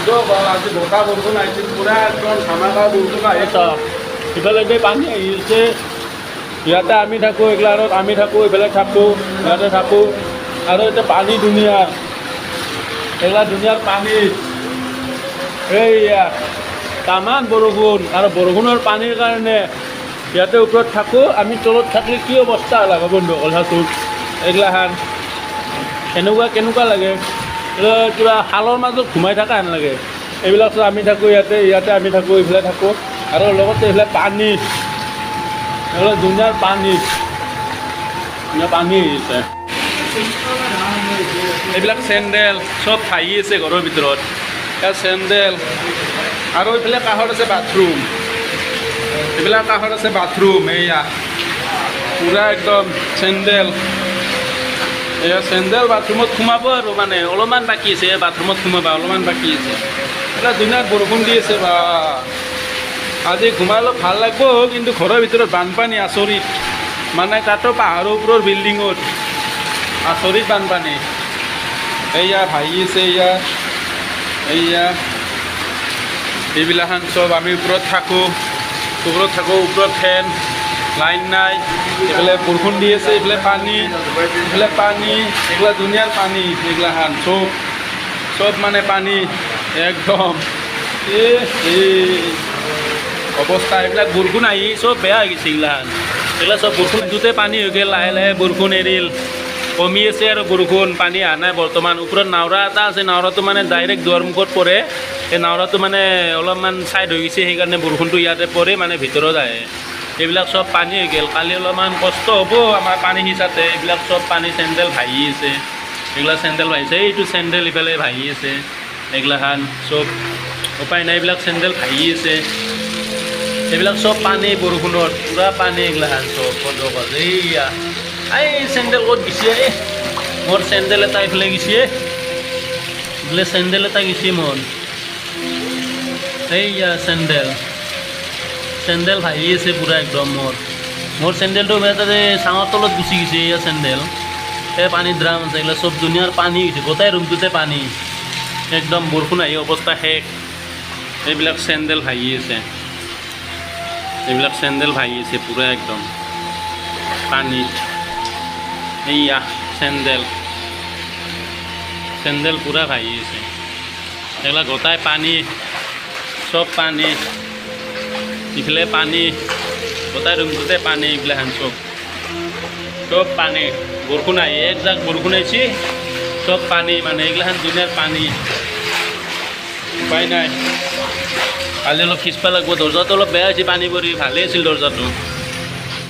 আজি বতাহ বৰষুণ আহিছিল পুৰা একদম ধামাকা বৰষুণ আহিছে ইফালে পানী আহিছে ইয়াতে আমি থাকোঁ এইগিলাৰত আমি থাকোঁ এইফালে থাকোঁ ইয়াতে থাকোঁ আৰু এতিয়া পানী দুনিয়াৰ এইগিলা দুনিয়াৰ পানী এইয়া তামান বৰষুণ আৰু বৰষুণৰ পানীৰ কাৰণে ইয়াতে ওপৰত থাকোঁ আমি তলত থাকিলে কি অৱস্থা হ'ব বন্ধুসকল চাচোন এইগিলাখান কেনেকুৱা লাগে কিবা শালৰ মাজত ঘুমাই থকা হেন লাগে এইবিলাক চব আমি থাকোঁ ইয়াতে আমি থাকোঁ এইফালে থাকোঁ আৰু লগতে এইফালে পানী এইফালে দুনিয়াৰ পানী আহিছে এইবিলাক চেণ্ডেল চব ভাহি আছে ঘৰৰ ভিতৰত ইয়াত চেণ্ডেল আৰু এইফালে কাষত আছে বাথৰুম এইবিলাক কাষত আছে বাথৰুম এইয়া পূৰা একদম চেণ্ডেল এয়া চেণ্ডেল বাথৰুমত সোমাব আৰু মানে অলপমান বাকী আছে বাথৰুমত সোমাবা অলপমান বাকী আছে এটা দুনিয়াত বৰষুণ দি আছে বা আজি ঘুমাই অলপ ভাল লাগিব কিন্তু ঘৰৰ ভিতৰত বানপানী আচৰিত মানে তাতো পাহাৰৰ ওপৰৰ বিল্ডিঙত আচৰিত বানপানী এইয়া ভাহি আছে এইয়া এইবিলাখান চব আমি ওপৰত থাকোঁ ওপৰত ফেন লাইন নাই এইফালে বৰষুণ দি আছে এইফালে পানী এইগিলা দুনিয়াৰ পানী এইগিলাখান চব মানে পানী একদম অৱস্থা এইবিলাক বৰষুণ আহি চব বেয়া হৈ গৈছে এইগিলা চব বৰষুণ দুতে পানী হৈ গ'ল লাহে বৰষুণ এৰিল কমি আছে আৰু বৰষুণ পানী অহা নাই বৰ্তমান ওপৰত নাৱৰা এটা আছে নাৱৰাটো মানে ডাইৰেক্ট দুৱাৰমুখত পৰে এই নাৱৰাটো মানে অলপমান ছাইড হৈ গৈছে সেইকাৰণে বৰষুণটো ইয়াতে পৰে মানে ভিতৰত আহে এইবিলাক চব পানী হৈ গ'ল কালি অলপমান কষ্ট হ'ব আমাৰ পানী সিঁচাতে এইবিলাক চব পানী চেণ্ডেল ভাহি আছে এইবিলাক চেণ্ডেল ভাহিছে এইটো চেণ্ডেল ইফালে ভাহি আছে এইগিলাখান চব উপায় নাই এইবিলাক চেণ্ডেল ভাহি আছে এইবিলাক চব পানী বৰষুণত পূৰা পানী এইগিলাখান চব বন্ধ কৰে এইয়া এই চেণ্ডেল ক'ত গেছে মোৰ চেণ্ডেল এটা এইফালে গেছে এইফালে চেণ্ডেল এটা গেছে এইয়া চেণ্ডেল ভাহি আছে পূৰা একদম মোৰ চেণ্ডেলটো তাতে চাঙৰ তলত গুচি গৈছে এয়া চেণ্ডেল এই পানীৰ ড্ৰাম আছে এইগিলা চব দুনিয়াৰ পানী হৈছে গোটেই ৰুমটোতে পানী একদম বৰষুণ আহি অৱস্থা শেষ এইবিলাক চেণ্ডেল ভাহি আছে পূৰা একদম পানী এইয়া চেণ্ডেল পূৰা ভাহি আছে এইবিলাক গোটাই পানী চব পানী ইফালে পানী গোটাই ৰুমটোতে পানী এইগিলাখান চব পানী বৰষুণ আহি একজাক বৰষুণ আহিছে চব পানী মানে এইগিলাখান দুনিয়াৰ পানী উপায় নাই কালি অলপ খিচবা লাগিব দৰ্জাটো অলপ বেয়া হৈছে পানী পৰি ভালেই আছিল দৰ্জাটো